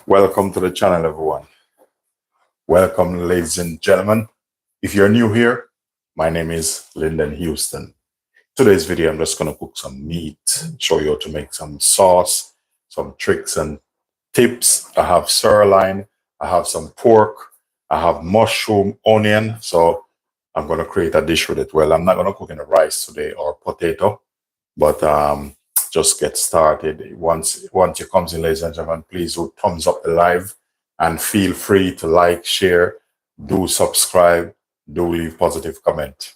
Welcome to the channel, everyone. Welcome, ladies and gentlemen. If you're new here, my name is Linden Houston. Today's video, I'm just going to cook some meat, show you how to make some sauce, some tricks and tips. I have sirloin, I have some pork, I have mushroom, onion. So I'm going to create a dish with it. Well, I'm not going to cook in the rice today or potato, but just get started. Once it comes in, ladies and gentlemen, please do thumbs up the live and feel free to like, share, do subscribe, do leave positive comment.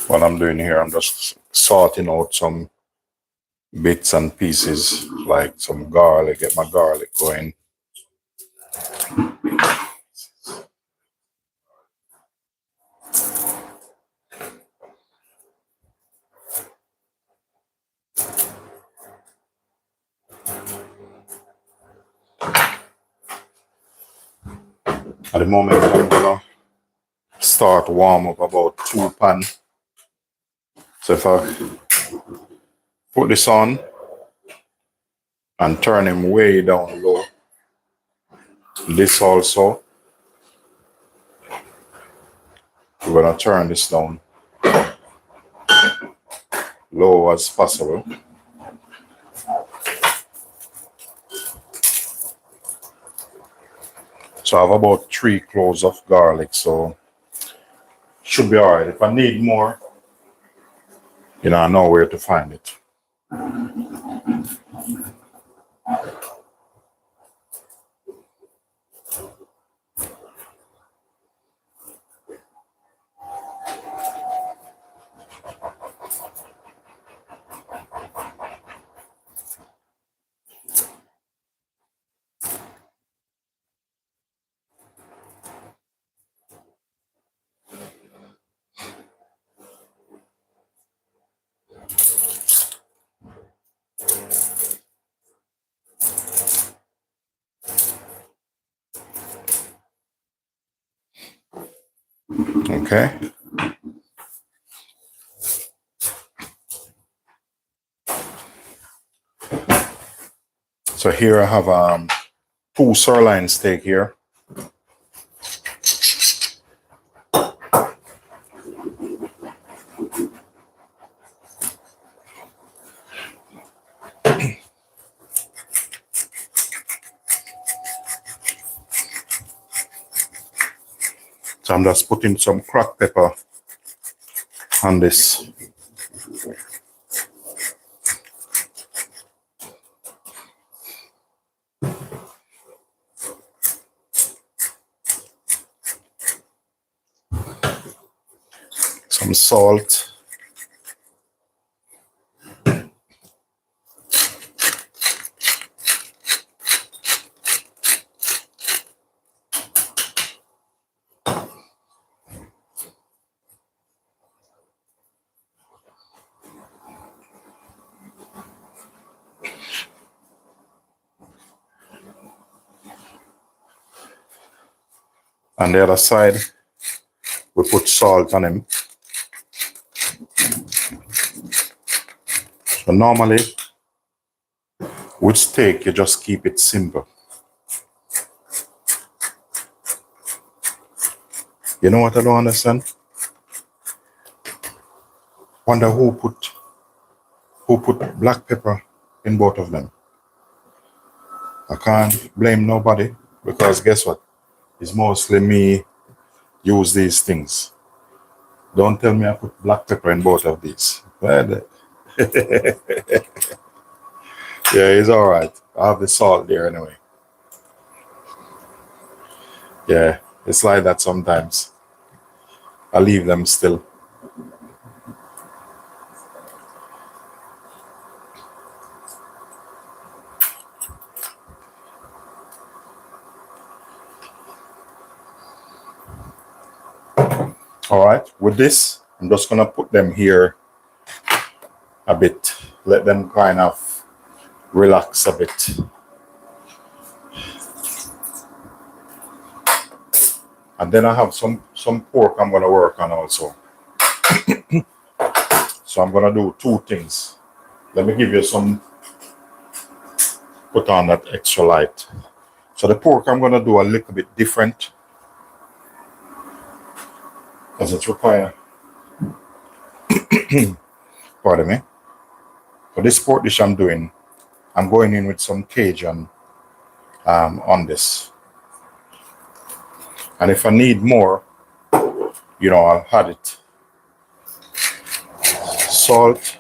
What I'm doing here, I'm just sorting out some bits and pieces, like some garlic, get my garlic going. At the moment, I'm gonna start warm up about 2 pans. So if I put this on and turn him way down low, this also, we're gonna turn this down low as possible. So I have about 3 cloves of garlic, so should be all right. If I need more, I know where to find it. Okay. So here I have 2 sirloin steak here. So I'm just putting some cracked pepper on this. Some salt. On the other side, we put salt on him. So normally, with steak, you just keep it simple. You know what I don't understand? Wonder who put black pepper in both of them. I can't blame nobody because guess what? It's mostly me use these things. Don't tell me I put black pepper in both of these. Well, yeah, it's all right. I have the salt there anyway. Yeah, it's like that sometimes. I leave them still. All right, with this, I'm just gonna put them here a bit. Let them kind of relax a bit. And then I have some pork I'm gonna work on also. So I'm gonna do two things. Let me give you some, put on that extra light. So the pork I'm gonna do a little bit different because it's required. Pardon me. For this pork dish I'm doing, I'm going in with some Cajun on this. And if I need more, you know, I'll add it. Salt.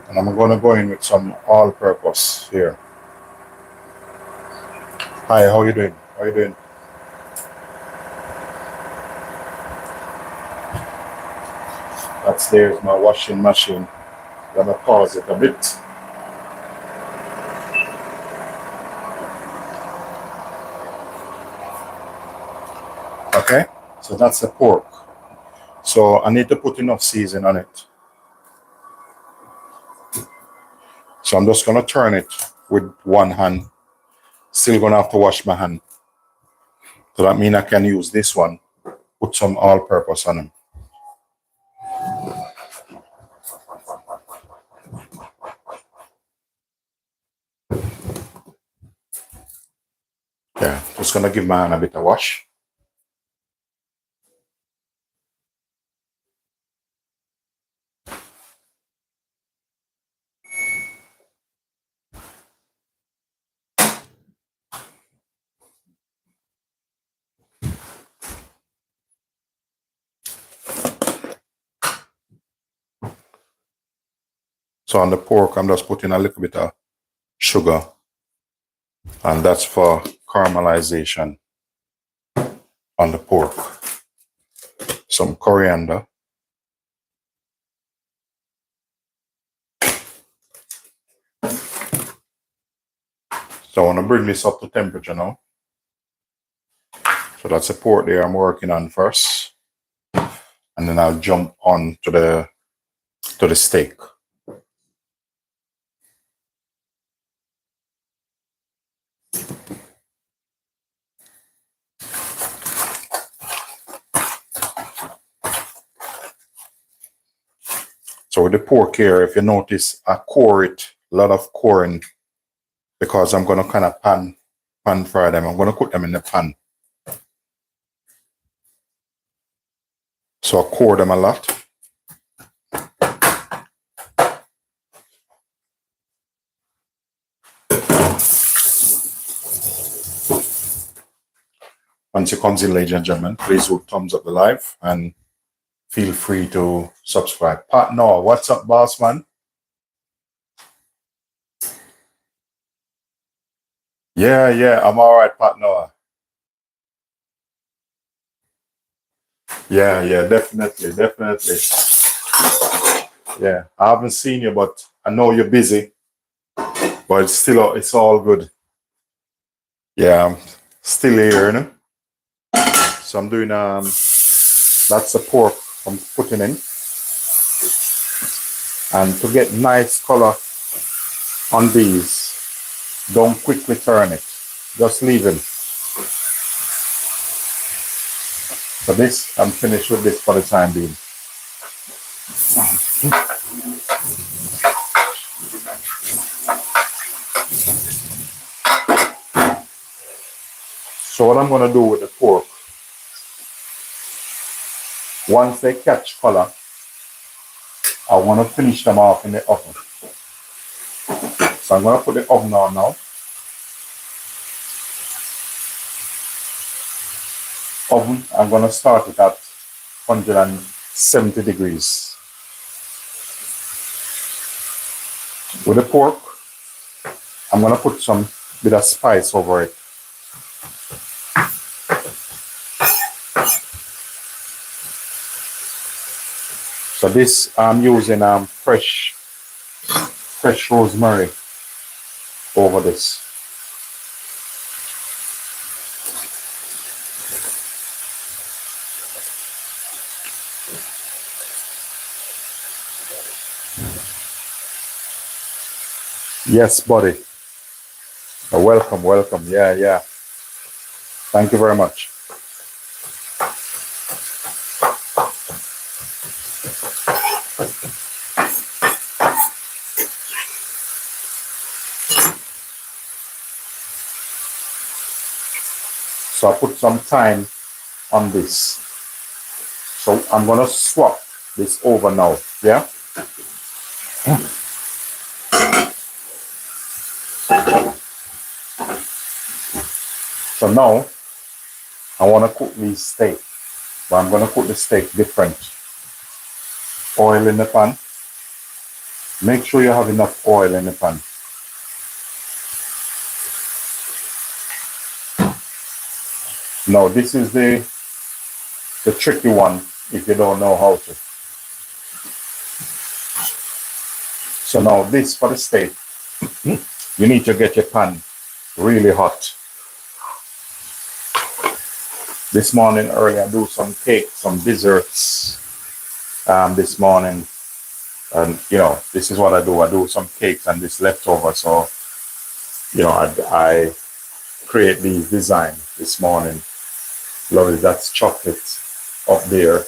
And I'm gonna go in with some all-purpose here. Hi, how you doing? How you doing? That's there's my washing machine. I'm gonna pause it a bit. Okay, so that's the pork. So I need to put enough seasoning on it. So I'm just gonna turn it with one hand. Still gonna have to wash my hand. So that means I can use this one, put some all-purpose on it. Yeah, just gonna give my hand a bit of wash. So on the pork, I'm just putting a little bit of sugar, and that's for caramelization on the pork. Some coriander. So I want to bring this up to temperature now. So that's the pork there I'm working on first. And then I'll jump on to the steak. So with the pork here, if you notice, I core it, a lot of coring, because I'm gonna kind of pan fry them. I'm gonna cook them in the pan. So I core them a lot. Once it comes in, ladies and gentlemen, please do thumbs up the live and feel free to subscribe. Pat Noah, what's up, boss man? Yeah, I'm all right, partner. Yeah, definitely. Yeah, I haven't seen you, but I know you're busy, but it's all good. Yeah, I'm still here, you know? So I'm doing, that's the pork I'm putting in. And to get nice color on these, don't quickly turn it. Just leave them. So this, I'm finished with this for the time being. So what I'm gonna do with the pork, once they catch color, I wanna finish them off in the oven. So I'm gonna put the oven on now. Oven, I'm gonna start it at 170 degrees. With the pork, I'm gonna put some bit of spice over it. So this I'm using fresh rosemary over this. Yes, buddy. Welcome. Yeah. Thank you very much. So I put some thyme on this. So I'm gonna swap this over now. Yeah. So now I wanna cook these steak, but I'm gonna cook the steak different. Oil in the pan. Make sure you have enough oil in the pan. Now this is the tricky one if you don't know how to. So now this for the steak, you need to get your pan really hot. This morning early I do some cake, some desserts this morning. And this is what I do. I do some cakes and this leftover. So, I create these designs this morning. Lovely, that's chocolate up there.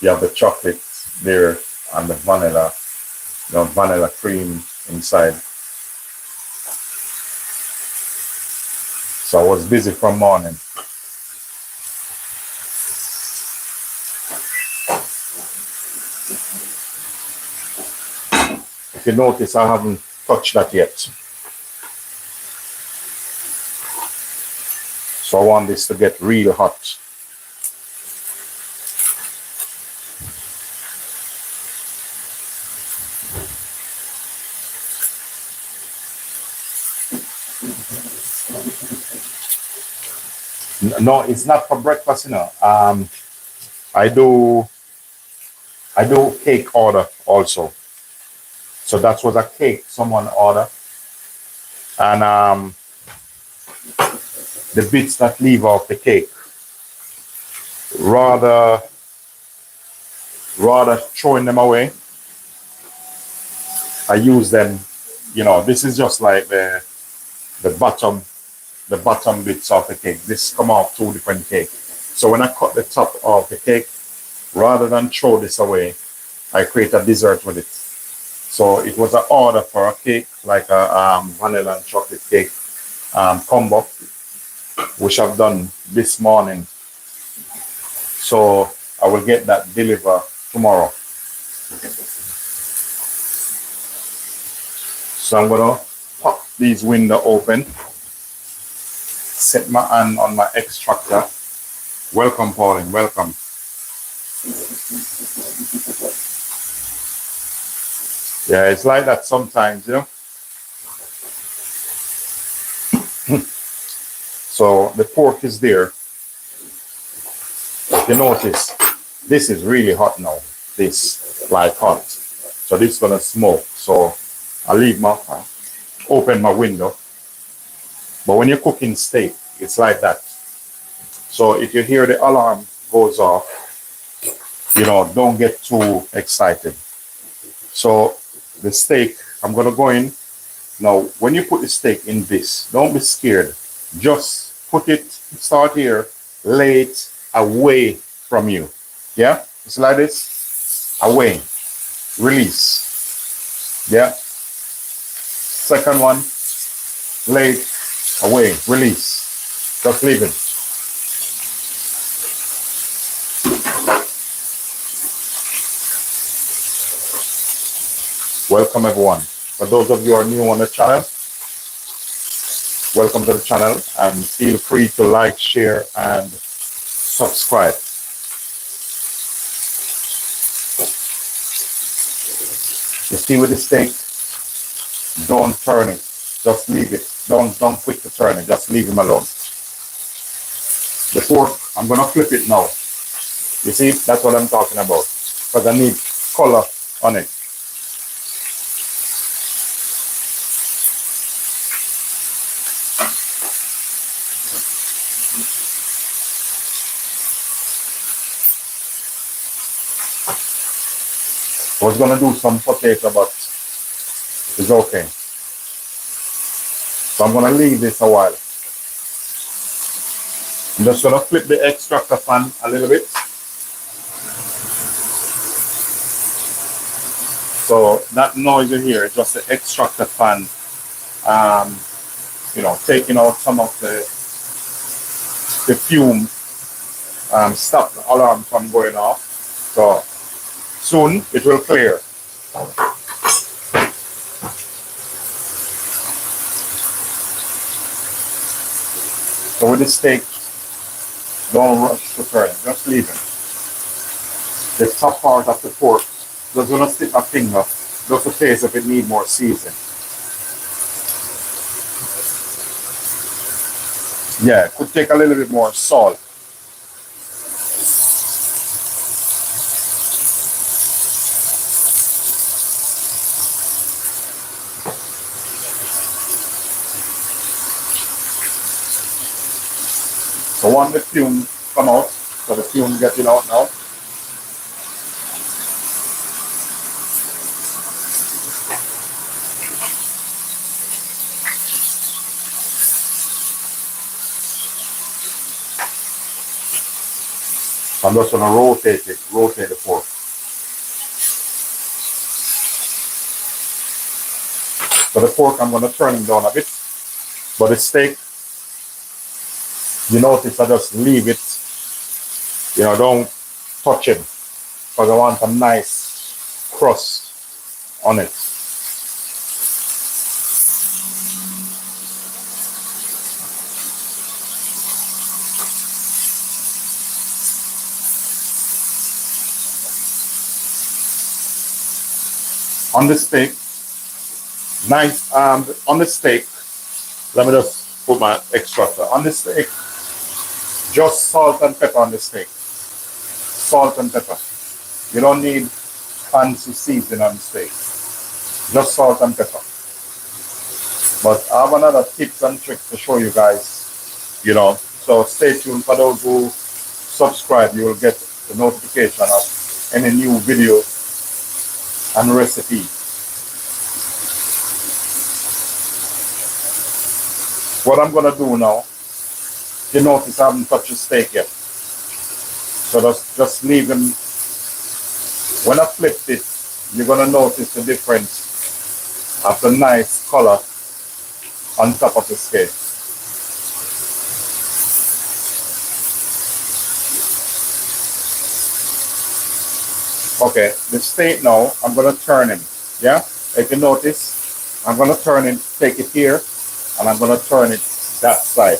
You have the chocolate there and the vanilla cream inside. So I was busy from morning. If you notice, I haven't touched that yet. So I want this to get real hot. No, it's not for breakfast, I do cake order also. So that was a cake someone ordered. And the bits that leave off the cake, rather throwing them away, I use them. This is just like the bottom bits of the cake. This come off two different cake. So when I cut the top of the cake, rather than throw this away, I create a dessert with it. So it was an order for a cake, like a vanilla and chocolate cake combo, which I've done this morning. So I will get that delivered tomorrow. So I'm gonna pop these windows open, set my hand on my extractor. Welcome, Pauline, welcome. Yeah, it's like that sometimes, So the pork is there. You notice this is really hot now. This like hot. So this is gonna smoke. So I leave my open my window. But when you're cooking steak, it's like that. So if you hear the alarm goes off, don't get too excited. So the steak, I'm gonna go in. Now, when you put the steak in this, don't be scared. Just put it, start here, lay it away from you. Yeah? It's like this. Away. Release. Yeah? Second one, lay it away. Release. Just leave it. Welcome everyone. For those of you who are new on the channel, welcome to the channel and feel free to like, share and subscribe. You see with the steak, don't turn it. Just leave it. Don't quick to turn it. Just leave him alone. The pork, I'm gonna flip it now. You see, that's what I'm talking about. Because I need color on it. I was gonna do some potato, but it's okay. So I'm gonna leave this a while. I'm just gonna flip the extractor pan a little bit. So that noise you hear is just the extractor fan, taking out some of the fume, stop the alarm from going off. So soon it will clear. So with the steak, don't rush to turn it, just leave it. The top part of the pork, just gonna stick a finger, just to taste if it needs more seasoning. Yeah, could take a little bit more salt. So once the fume come out, so the fume getting out now. I'm just gonna rotate the pork. So the pork, I'm gonna turn it down a bit, but the steak, you notice I just leave it, don't touch it, because I want a nice crust on it. On the steak, nice, on the steak, let me just put my extractor. On the steak, just salt and pepper on the steak. Salt and pepper. You don't need fancy seasoning on the steak. Just salt and pepper. But I have another tips and tricks to show you guys, So stay tuned. For those who subscribe, you will get the notification of any new video and recipe. What I'm gonna do now, you notice I haven't touched the steak yet. So just leave them. When I flipped it, you're gonna notice the difference of the nice color on top of the steak. Okay, the steak now, I'm gonna turn him. Yeah? If you notice, I'm gonna turn it, take it here, and I'm gonna turn it that side.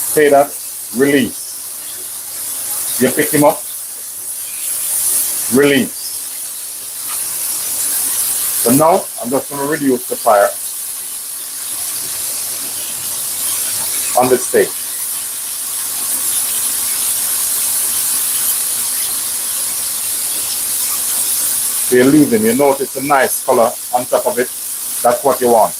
Say that, release. You pick him up, release. So now I'm just gonna reduce the fire. on the steak. So you leave them, you notice a nice color on top of it. That's what you want.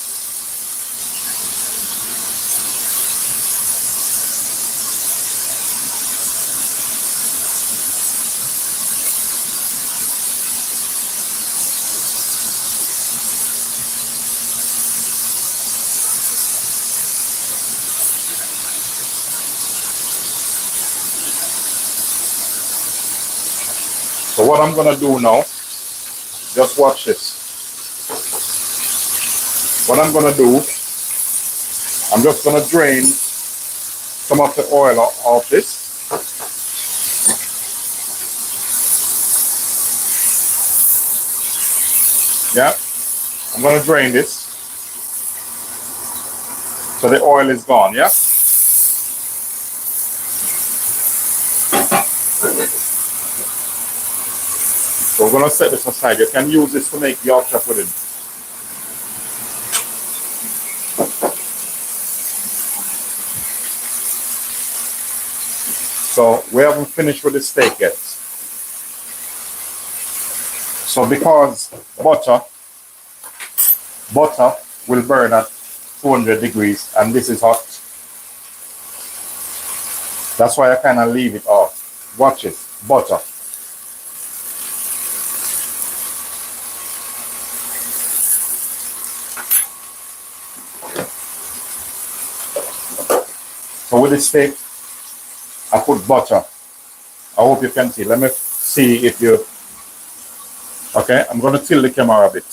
So what I'm gonna do now, just watch this. What I'm gonna do, I'm just gonna drain some of the oil off this. Yeah, I'm gonna drain this. So the oil is gone, yeah? So we're gonna set this aside. You can use this to make Yorkshire pudding. So we haven't finished with the steak yet. So because butter will burn at 200 degrees and this is hot, that's why I kind of leave it off. Watch it, butter. So with the steak, I put butter. I hope you can see. Let me see if you... Okay, I'm going to tilt the camera a bit.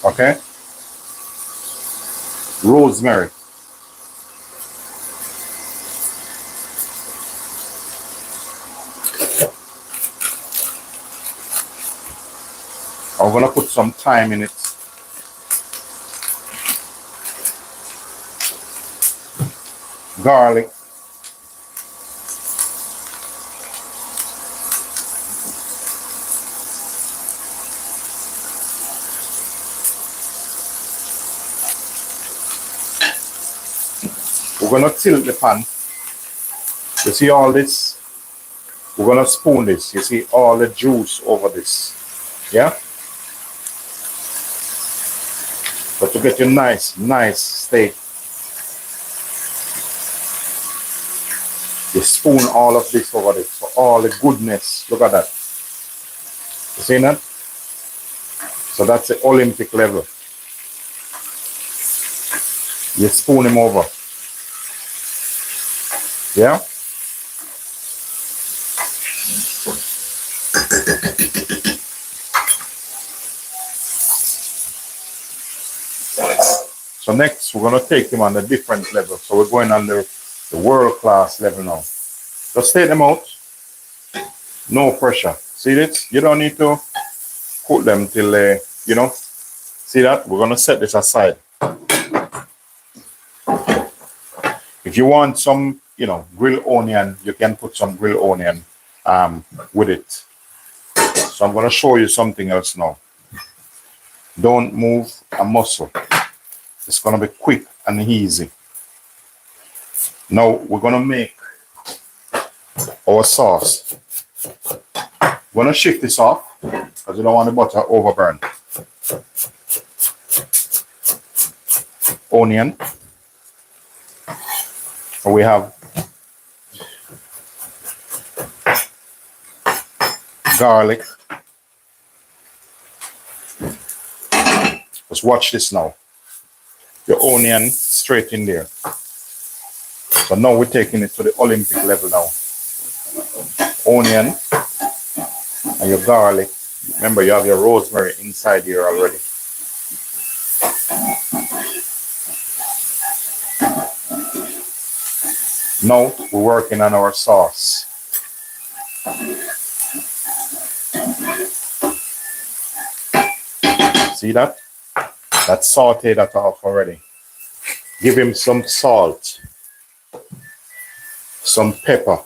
Okay. Rosemary. I'm going to put some thyme in it. Garlic. We're going to tilt the pan. You see all this? We're going to spoon this. You see all the juice over this. Yeah? But to get your nice steak, you spoon all of this over this. So all the goodness. Look at that. You see that? So that's the Olympic level. You spoon him over. Yeah? So next we're going to take him on a different level. So we're going on the world-class level now. Just take them out. No pressure. See this? You don't need to cook them till they, you know. See that? We're going to set this aside. If you want some, you know, grilled onion, you can put some grilled onion with it. So I'm going to show you something else now. Don't move a muscle. It's going to be quick and easy. Now we're going to make our sauce. We're going to shift this off because we don't want the butter overburn. Onion. And we have garlic. Just watch this now. Your onion straight in there. So now we're taking it to the Olympic level now. Onion and your garlic. Remember, you have your rosemary inside here already. Now we're working on our sauce. See that? That sauteed that off already. Give him some salt, some pepper.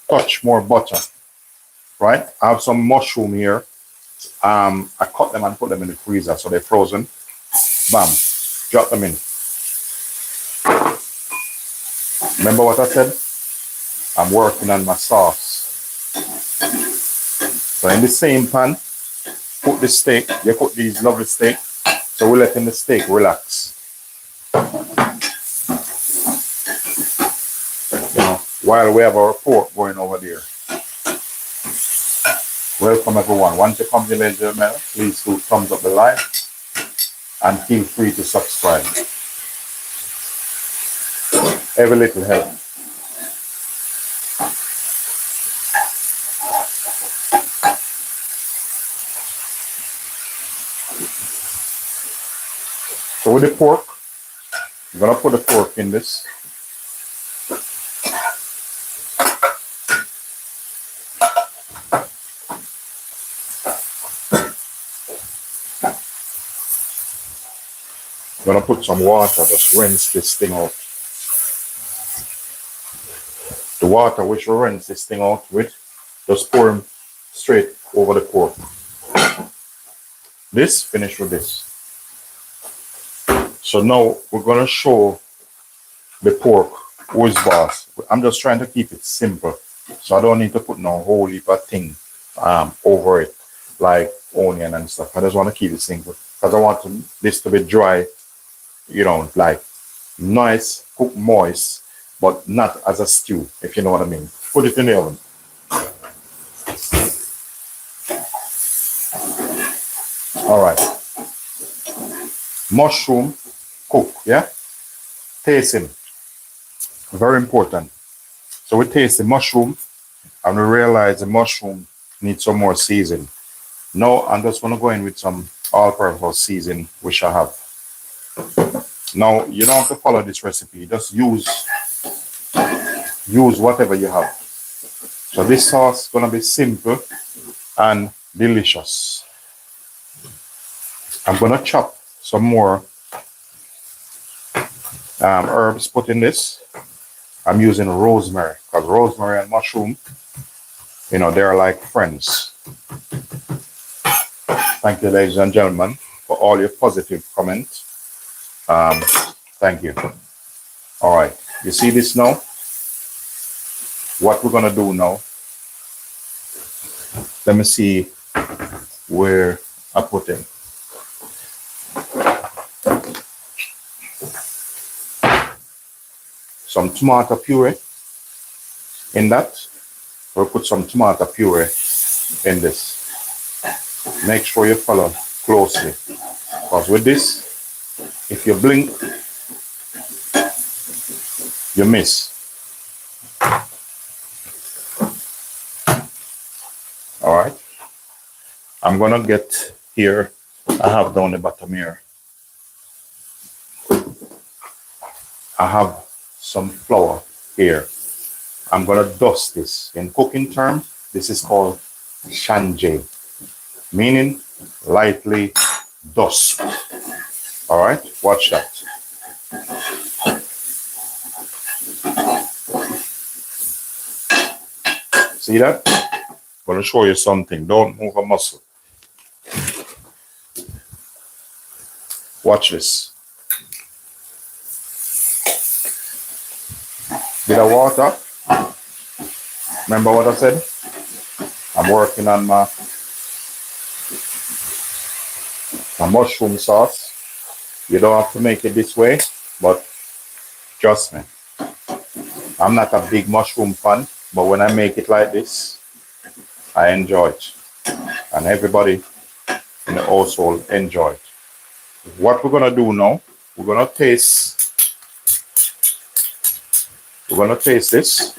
Touch more butter, right? I have some mushroom here. I cut them and put them in the freezer so they're frozen. Bam, drop them in. Remember what I said? I'm working on my sauce. So in the same pan, put the steak. You cook these lovely steak. So we're letting the steak relax. You know, while we have our pork going over there. Welcome everyone. Once you come to Linden Houston, please do thumbs up the like and feel free to subscribe. Every little help. So with the pork, I'm gonna put the pork in this. I'm gonna put some water, just rinse this thing out. The water which we rinse this thing out with, just pour them straight over the pork. This, finish with this. So now we're gonna show the pork who is boss. I'm just trying to keep it simple, so I don't need to put no whole heap of thing over it, like onion and stuff. I just want to keep it simple because I want this to be dry, you know, like nice, cooked moist, but not as a stew, if you know what I mean. Put it in the oven. All right. Mushroom, cook, yeah? Tasting, very important. So we taste the mushroom and we realize the mushroom needs some more seasoning. Now I'm just gonna go in with some all-purpose seasoning, which I have. Now you don't have to follow this recipe, just use whatever you have. So this sauce is gonna be simple and delicious. I'm gonna chop some more herbs put in this. I'm using rosemary because rosemary and mushroom, you know, they're like friends. Thank you, ladies and gentlemen, for all your positive comments. Thank you. All right, you see this now? What we're gonna do now? Let me see where I put it. Some tomato puree in that. We'll put some tomato puree in this. Make sure you follow closely, because with this, if you blink, you miss. All right. I'm gonna get here. I have down the bottom here. I have some flour here. I'm gonna dust this. In cooking term, this is called shanje, meaning lightly dust. All right, watch that. See that? I'm gonna show you something. Don't move a muscle. Watch this. Bit of water. Remember what I said? I'm working on my mushroom sauce. You don't have to make it this way, but trust me, I'm not a big mushroom fan, but when I make it like this, I enjoy it. And everybody in the household enjoy it. What we're gonna do now, we're gonna taste this.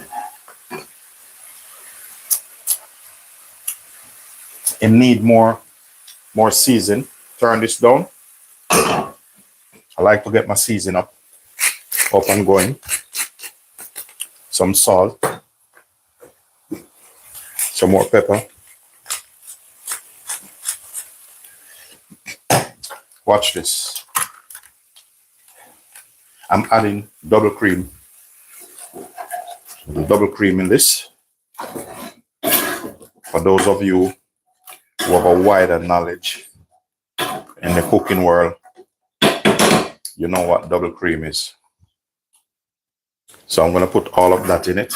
It need more season. Turn this down. I like to get my season up and going. some salt, some more pepper. Watch this. I'm adding double cream in this. For those of you who have a wider knowledge in the cooking world, you know what double cream is. So I'm going to put all of that in it.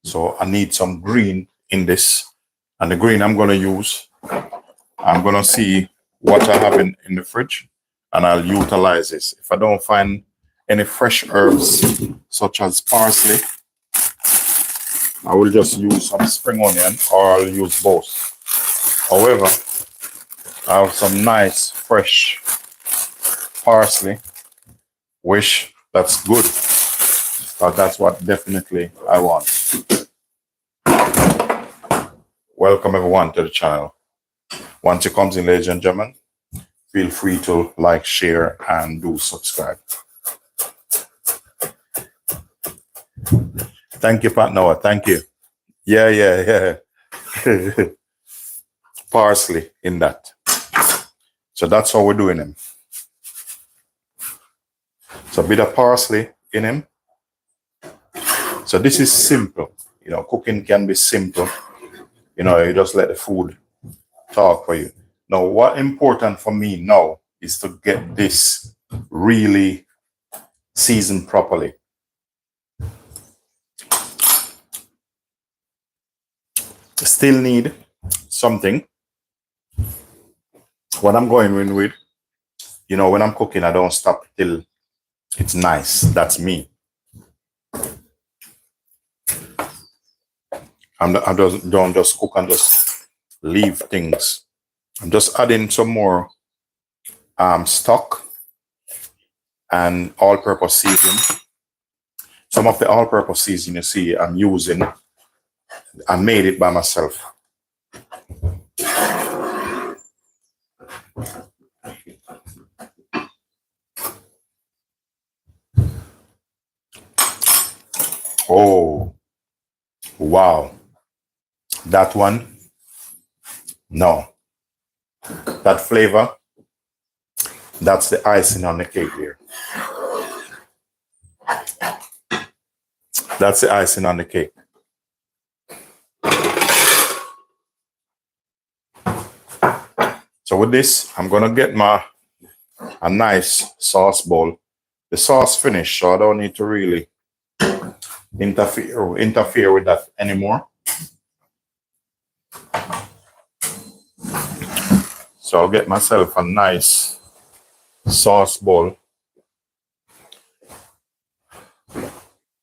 So I need some green in this. And the green I'm going to use, I'm going to see what I have in the fridge and I'll utilize this. If I don't find any fresh herbs such as parsley, I will just use some spring onion or I'll use both. However, I have some nice fresh parsley, which that's good. But that's what definitely I want. Welcome everyone to the channel. Once it comes in, ladies and gentlemen, feel free to like, share, and do subscribe. Thank you, Pat Noah. Thank you. Yeah. Parsley in that. So that's how we're doing him. So a bit of parsley in him. So this is simple. You know, cooking can be simple. You know, you just let the food talk for you. Now, what's important for me now is to get this really seasoned properly. Still need something. What I'm going in with, you know, when I'm cooking, I don't stop till it's nice. That's me. I don't just cook and just leave things. I'm just adding some more stock and all-purpose seasoning. Some of the all-purpose seasoning you see I'm using, I made it by myself. Oh, wow. That one, no. That flavor, that's the icing on the cake here. That's the icing on the cake. So with this, I'm gonna get a nice sauce bowl. The sauce finished, so I don't need to really interfere with that anymore. So I'll get myself a nice sauce bowl.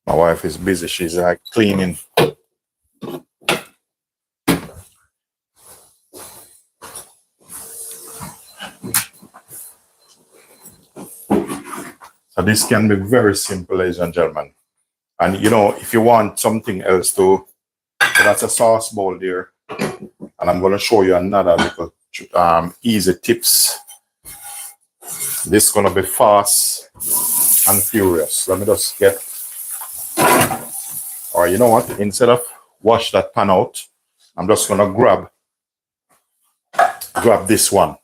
My wife is busy, she's like cleaning. So this can be very simple, ladies and gentlemen. And you know, if you want something else too, so that's a sauce bowl there. And I'm going to show you another little easy tips. This is going to be fast and furious. Let me just get, or you know what, instead of wash that pan out, I'm just going to grab this one.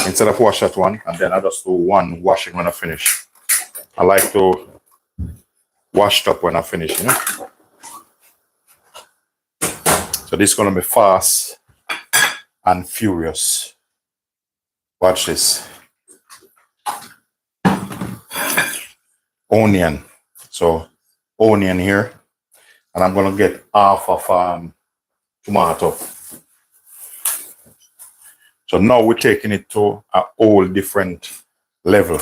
Instead of wash that one, and then I just do one washing when I finish. I like to wash it up when I finish, you know. So this is going to be fast and furious. Watch this. Onion. So onion here. And I'm going to get half of tomato. So now we're taking it to a whole different level.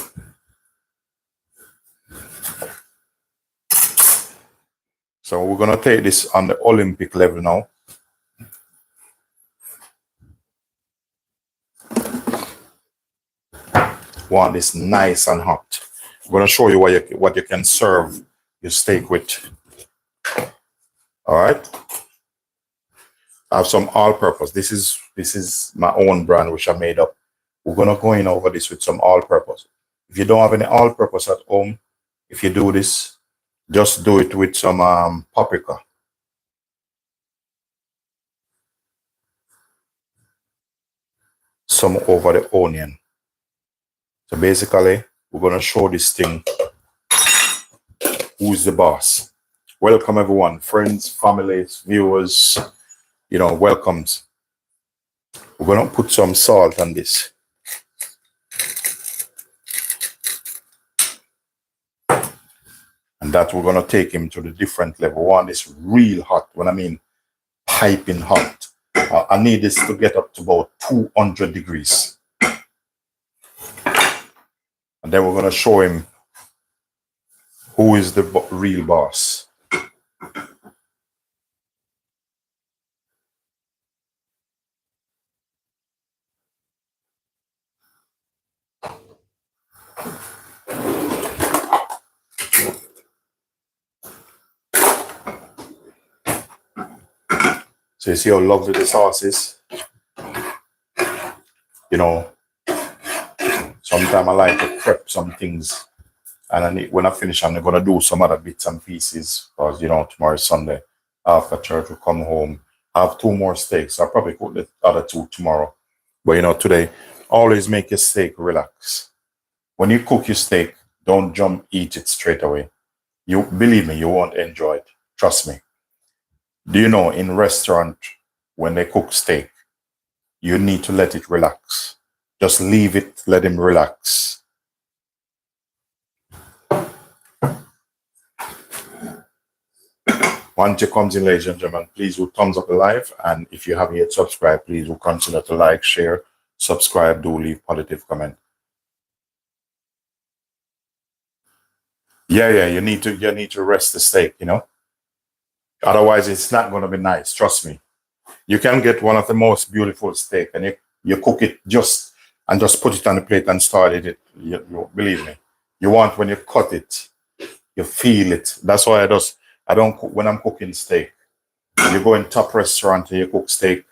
So we're going to take this on the Olympic level now. Want this nice and hot. I'm going to show you what you can serve your steak with. All right. I have some all-purpose. This is my own brand, which I made up. We're gonna go in over this with some all-purpose. If you don't have any all-purpose at home, if you do this, just do it with some paprika. Some over the onion. So basically, we're gonna show this thing who's the boss. Welcome everyone, friends, families, viewers, welcomes. We're gonna put some salt on this. And that we're gonna take him to the different level. One is real hot. When I mean piping hot, I need this to get up to about 200 degrees. And then we're gonna show him who is the real boss. So you see how lovely the sauce is? Sometimes I like to prep some things. And when I finish, I'm going to do some other bits and pieces. Because, tomorrow is Sunday. After church, we'll come home. I have 2 more steaks. I'll probably cook the other 2 tomorrow. But, today, always make your steak relax. When you cook your steak, don't eat it straight away. Believe me, you won't enjoy it. Trust me. Do you know in restaurant, when they cook steak, you need to let it relax. Just leave it, let him relax. Once it comes in, ladies and gentlemen, please do thumbs up the live. And if you haven't yet subscribed, please do consider to like, share, subscribe, do leave positive comment. Yeah, you need to rest the steak, Otherwise, it's not going to be nice. Trust me. You can get one of the most beautiful steak, and you cook it just put it on the plate and start it. You believe me. You want when you cut it, you feel it. That's why I don't cook when I'm cooking steak. You go in top restaurant and you cook steak,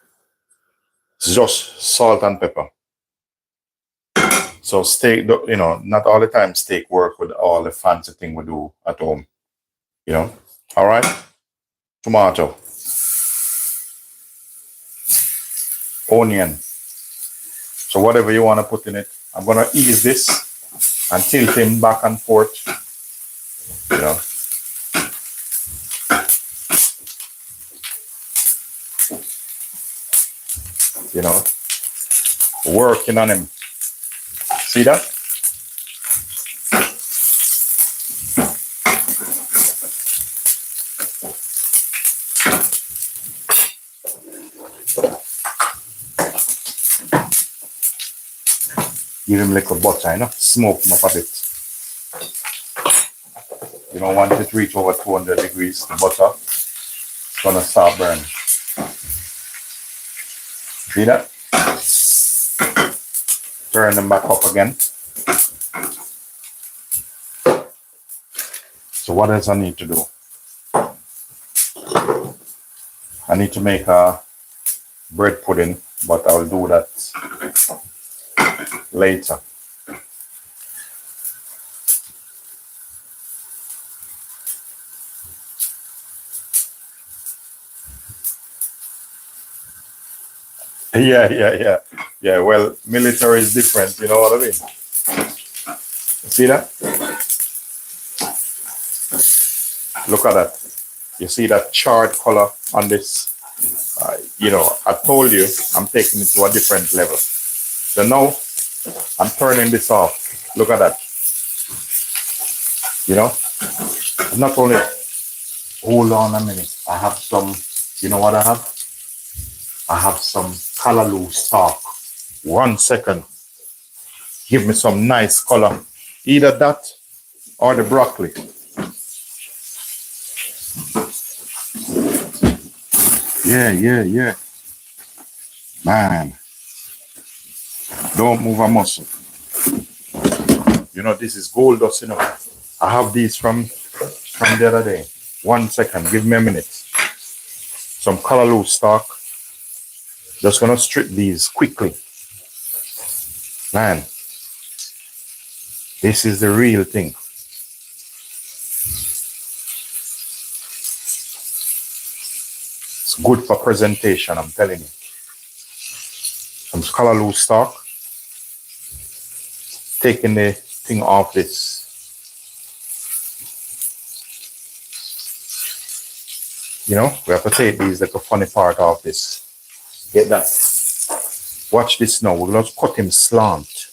it's just salt and pepper. So steak, not all the time steak work with all the fancy thing we do at home. All right. Tomato, onion. So whatever you want to put in it, I'm going to ease this and tilt him back and forth. Working on him. See that? Give him like a butter, smoke him up a bit. You don't want it to reach over 200 degrees, the butter. It's gonna start burning. See that? Turn them back up again. So what else I need to do? I need to make a bread pudding, but I'll do that later. Yeah. Well, military is different, you know what I mean? See that? Look at that. You see that charred color on this? I told you I'm taking it to a different level. So now I'm turning this off. Look at that. Not only, hold on a minute. I have some, you know what I have? I have some callaloo stock. 1 second. Give me some nice color. Either that or the broccoli. Yeah. Man. Don't move a muscle. This is gold dust, I have these from the other day. 1 second. Give me a minute. some callaloo stock. Just gonna strip these quickly. Man, this is the real thing. It's good for presentation, I'm telling you. Some callaloo stock. Taking the thing off this. You know, we have to take these like a funny part off this. Get that. Watch this now. We're going to cut him slant.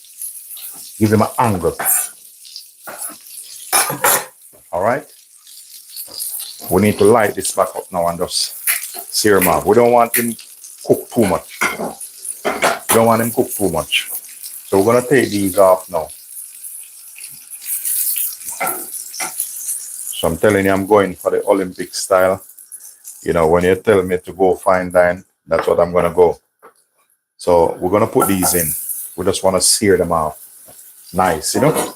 Give him an angle. Alright? We need to light this back up now and just sear him off. We don't want him cook too much. We don't want him cook too much. So we're going to take these off now. So I'm telling you, I'm going for the Olympic style. You know, when you tell me to go fine dine, that's what I'm going to go. So we're going to put these in. We just want to sear them off. Nice, you know?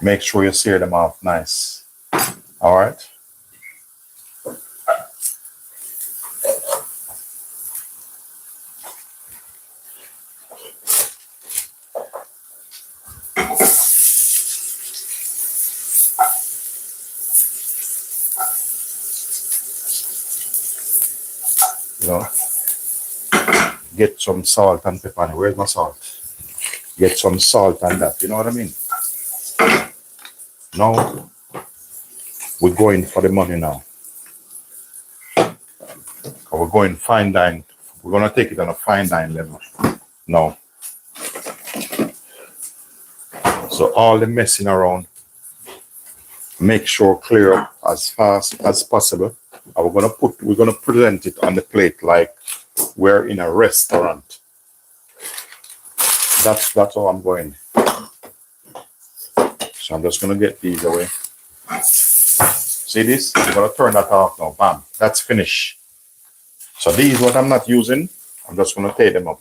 Make sure you sear them off nice. All right? You know, get some salt and pepper. Where's my salt? Get some salt and that. You know what I mean? Now, we're going for the money now. We're going fine dine. We're going to take it on a fine dine level now. So all the messing around, make sure clear up as fast as possible. And we're gonna present it on the plate like we're in a restaurant. That's how I'm going. So I'm just gonna get these away. See this? I'm gonna turn that off now. Bam. That's finished. So these what I'm not using, I'm just gonna take them up.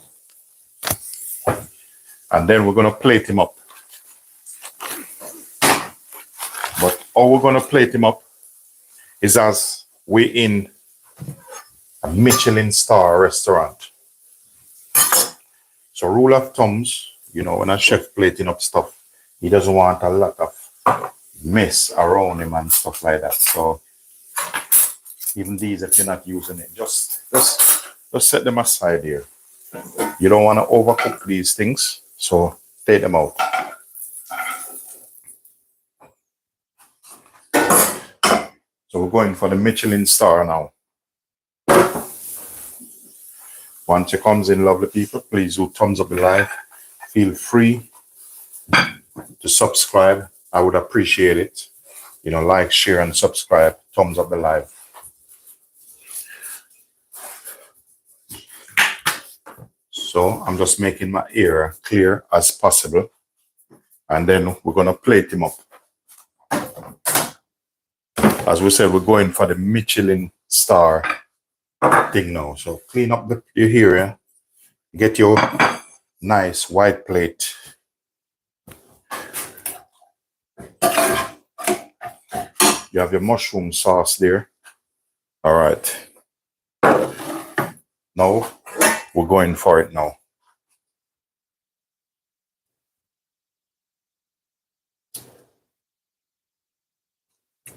And then we're gonna plate him up. But how we're gonna plate him up is as we're in a Michelin star restaurant. So rule of thumbs, you know, when a chef plating up stuff, he doesn't want a lot of mess around him and stuff like that. So even these, if you're not using it, just set them aside here. You don't want to overcook these things, so take them out. So we're going for the Michelin star now. Once it comes in, lovely people, please do thumbs up the live. Feel free to subscribe. I would appreciate it. You know, like, share, and subscribe. Thumbs up the live. So I'm just making my ear clear as possible. And then we're going to plate him up. As we said, we're going for the Michelin star thing now. So clean up your area. Get your nice white plate. You have your mushroom sauce there. All right. Now we're going for it now.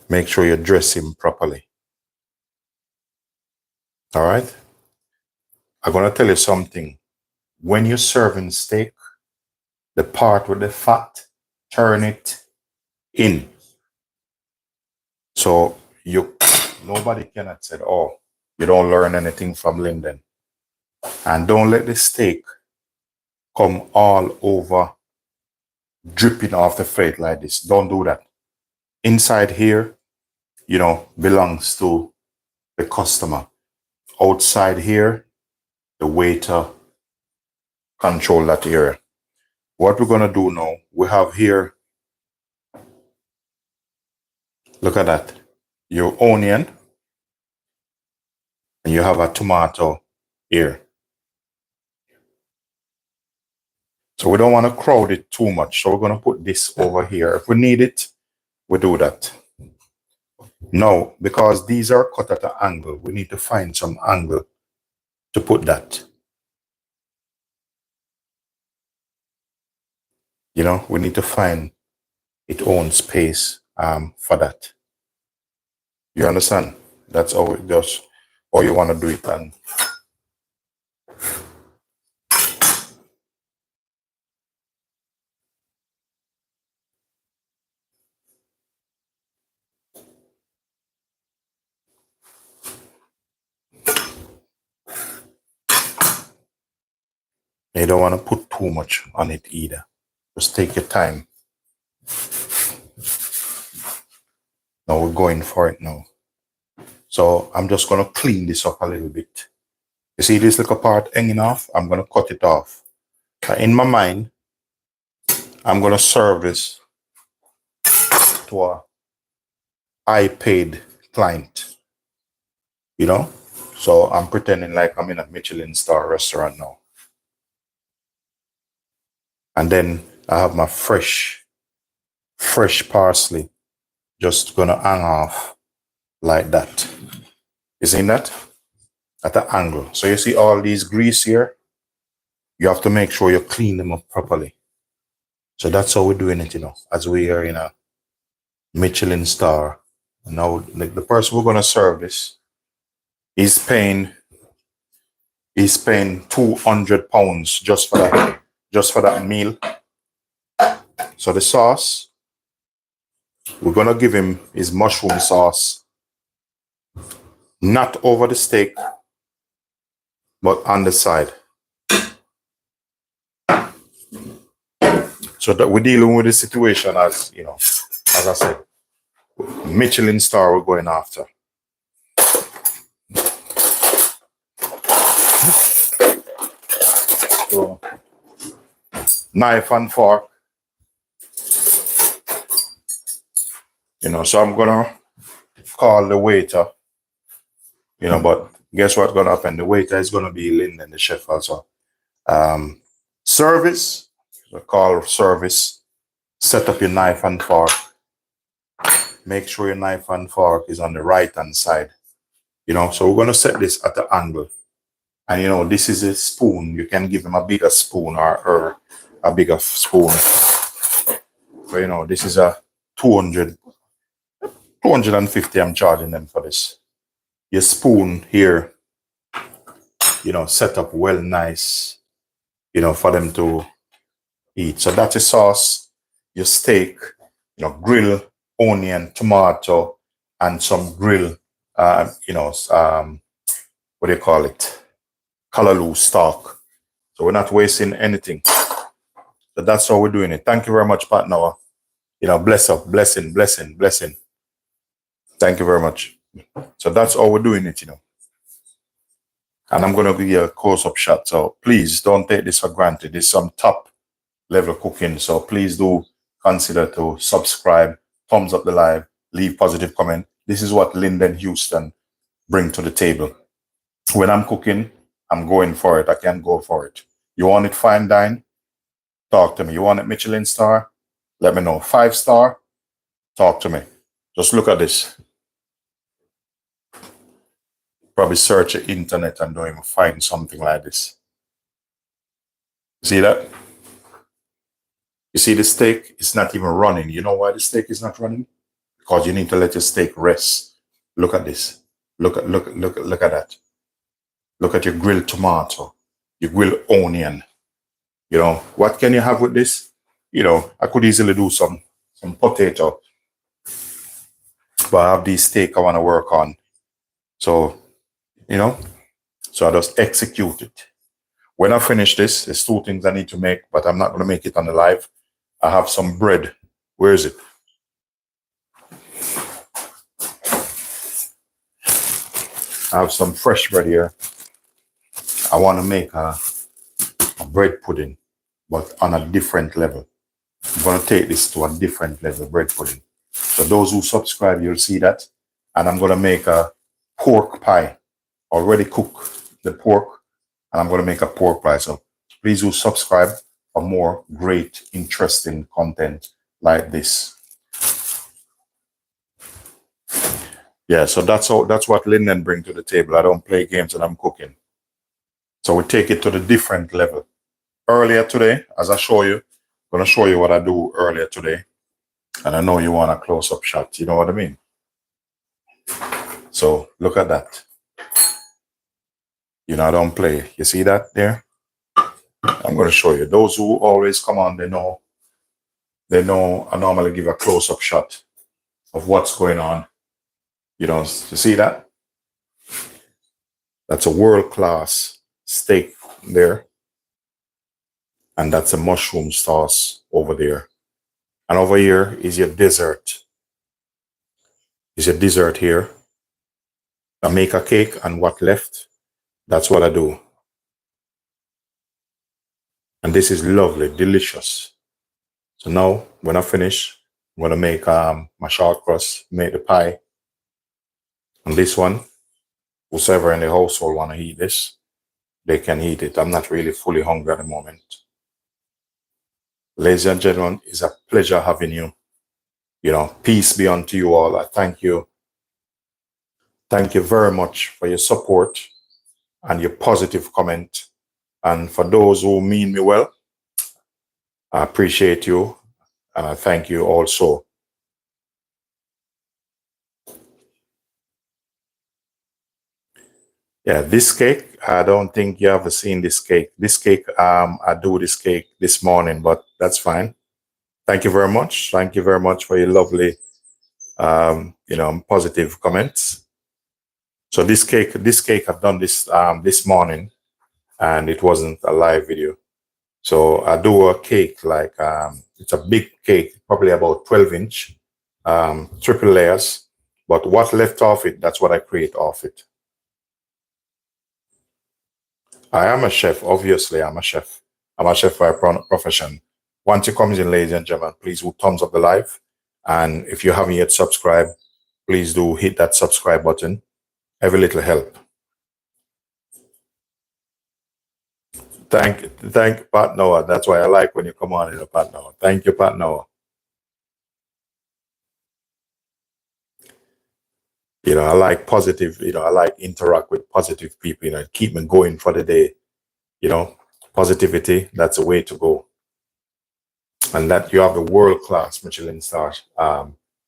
Make sure you dress him properly. All right. I'm going to tell you something. When you're serving steak, the part with the fat, turn it in. So nobody cannot say, oh, you don't learn anything from Linden. And don't let the steak come all over, dripping off the plate like this. Don't do that. Inside here, you know, belongs to the customer. Outside here, the waiter control that area. What we're going to do now, we have here, look at that, your onion, and you have a tomato here. So we don't want to crowd it too much. So we're going to put this over here. If we need it, we do that. Now, because these are cut at an angle, we need to find some angle to put that. You know, we need to find its own space for that. You understand? That's how it does. Or you want to do it, and you don't want to put too much on it either. Just take your time. Now we're going for it now. So I'm just going to clean this up a little bit. You see this little part hanging off? I'm going to cut it off. In my mind, I'm going to serve this to a high-paid client, you know? So I'm pretending like I'm in a Michelin star restaurant now. And then I have my fresh parsley just going to hang off like that. You see that? At the angle. So you see all these grease here? You have to make sure you clean them up properly. So that's how we're doing it, you know, as we are in a Michelin star. Now, the person we're going to serve this, he's paying £200 just for that meal. So the sauce, we're going to give him his mushroom sauce, not over the steak, but on the side. So that we're dealing with the situation as, you know, as I said, Michelin star we're going after. So, knife and fork. You know, so I'm gonna call the waiter, you know, but guess what's gonna happen? The waiter is gonna be Linden, the chef also. Service, so call service, set up your knife and fork. Make sure your knife and fork is on the right hand side. You know, so we're gonna set this at the angle. And you know, this is a spoon. You can give them a bigger spoon or a bigger spoon. So you know, this is a 250 I'm charging them for this. Your spoon here, you know, set up well nice, you know, for them to eat. So that's your sauce, your steak, you know, grill, onion, tomato, and some grill, you know, what do you call it? Callaloo stock. So we're not wasting anything. So that's how we're doing it. Thank you very much, partner. You know, blessing. Thank you very much. So that's how we're doing it, you know. And I'm going to give you a close-up shot. So please don't take this for granted. It's some top level cooking. So please do consider to subscribe, thumbs up the live, leave positive comment. This is what Linden Houston bring to the table. When I'm cooking, I'm going for it. I can go for it. You want it fine dine? Talk to me. You want it Michelin star? Let me know. 5-star? Talk to me. Just look at this. Probably search the internet and don't even find something like this. See that? You see the steak? It's not even running. You know why the steak is not running? Because you need to let your steak rest. Look at this. Look at that. Look at your grilled tomato, your grilled onion. You know, what can you have with this? You know, I could easily do some potato. But I have these steak I want to work on. So, you know, so I just execute it. When I finish this, there's 2 things I need to make, but I'm not going to make it on the live. I have some bread. Where is it? I have some fresh bread here. I want to make a bread pudding, but on a different level. I'm going to take this to a different level, bread pudding. So those who subscribe, you'll see that. And I'm going to make a pork pie. Already cook the pork, and I'm going to make a pork pie. So please do subscribe for more great, interesting content like this. Yeah, so that's what Linden bring to the table. I don't play games and I'm cooking. So we take it to the different level. Earlier today, as I show you, I'm gonna show you what I do earlier today. And I know you want a close-up shot, you know what I mean? So look at that. You know, I don't play. You see that there? I'm gonna show you. Those who always come on, they know I normally give a close-up shot of what's going on. You know, you see that? That's a world-class steak there. And that's a mushroom sauce over there. And over here is your dessert. Is your dessert here. I make a cake and what left, that's what I do. And this is lovely, delicious. So now when I finish, I'm gonna make my short crust, make the pie. And this one, whoever in the household wanna eat this, they can eat it. I'm not really fully hungry at the moment. Ladies and gentlemen, it's a pleasure having you. You know, peace be unto you all. I thank you. Thank you very much for your support and your positive comment. And for those who mean me well, I appreciate you and I thank you also. Yeah, this cake, I don't think you ever seen this cake. This cake, I do this cake this morning, but that's fine. Thank you very much. Thank you very much for your lovely, you know, positive comments. So this cake I've done this morning, and it wasn't a live video. So I do a cake like it's a big cake, probably about 12-inch, triple layers. But what left off it, that's what I create off it. I am a chef, obviously. I'm a chef. I'm a chef by profession. Once it comes in, ladies and gentlemen, please do thumbs up the live. And if you haven't yet subscribed, please do hit that subscribe button. Every little help. Thank Pat Noah. That's why I like when you come on here, Pat Noah. Thank you, Pat Noah. You know, I like positive, you know, I like interact with positive people, you know, keep me going for the day. You know, positivity, that's the way to go. And that you have the world-class Michelin star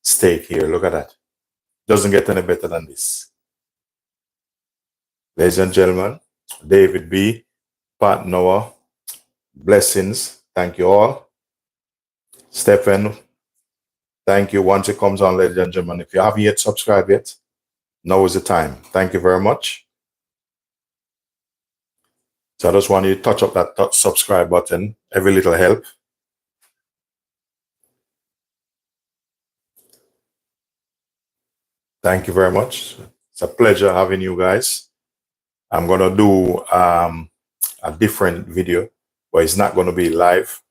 steak here. Look at that. Doesn't get any better than this. Ladies and gentlemen, David B, Pat Noah, blessings. Thank you all. Stephen, thank you. Once it comes on, ladies and gentlemen, if you haven't yet subscribed yet, now is the time. Thank you very much. So I just want you to touch up that subscribe button. Every little help. Thank you very much. It's a pleasure having you guys. I'm going to do a different video, but it's not going to be live.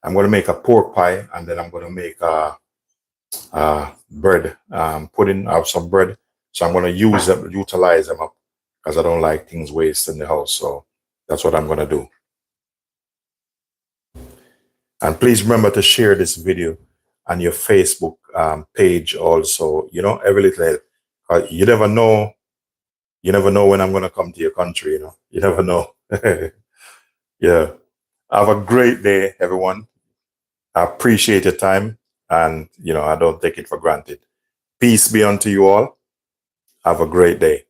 I'm going to make a pork pie, and then I'm going to make bread, pudding out some bread. So I'm going to utilize them up because I don't like things waste in the house. So that's what I'm going to do. And please remember to share this video on your Facebook page also. You know, every little help. You never know. You never know when I'm going to come to your country. You know, you never know. Yeah. Have a great day, everyone. I appreciate your time, and you know, I don't take it for granted. Peace be unto you all. Have a great day.